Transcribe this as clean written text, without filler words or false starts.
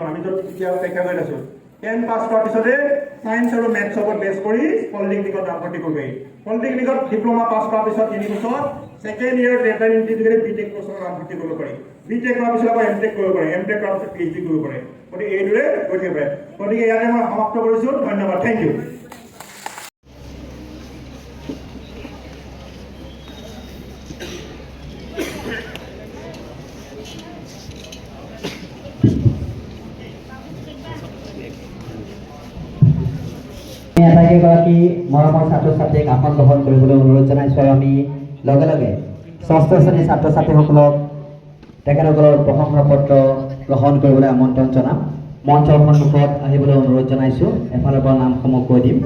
আমি তো এতিয়া অপেক্ষা কৰি আছো 10 পাছ কৰাৰ পিছতে সায়েন্স আৰু মেথছ ওপৰত বেছ কৰি পলিটেকনিকত নামভৰ্তি কৰিব পাৰি পলিটেকনিকত ডিপ্লোমা পাছ কৰাৰ পিছত 3 বছৰ সেকেন্ড ইয়াৰ ডেটা ইন্টিগ্ৰেটেড বিটেক কোৰ্সত নামভৰ্তি কৰিব পাৰি বিটেক কৰাৰ পিছত আকৌ এমটেক কৰিব পাৰি এমটেক কৰাৰ পিছত পিএইচডি কৰিব পাৰি গতিকে এইদৰে গৈ থাকিব পাৰে গতিকে ইয়াতে মই সমাপ্ত কৰিছো ধন্যবাদ থেংক ইউ এটাইগৰাকী মৰমৰ ছাত্ৰ ছাত্ৰীক আসন গ্ৰহণ কৰিবলৈ অনুৰোধ জনাইছোঁ আৰু আমি লগে লগে ষষ্ঠ শ্ৰেণীৰ ছাত্ৰ ছাত্ৰীসকলক তেখেতসকলৰ প্ৰশংসা পত্ৰ গ্ৰহণ কৰিবলৈ আমন্ত্ৰণ জনাম মঞ্চৰ সন্মুখত আহিবলৈ অনুৰোধ জনাইছোঁ এফালৰ পৰা নামসমূহ কৈ দিম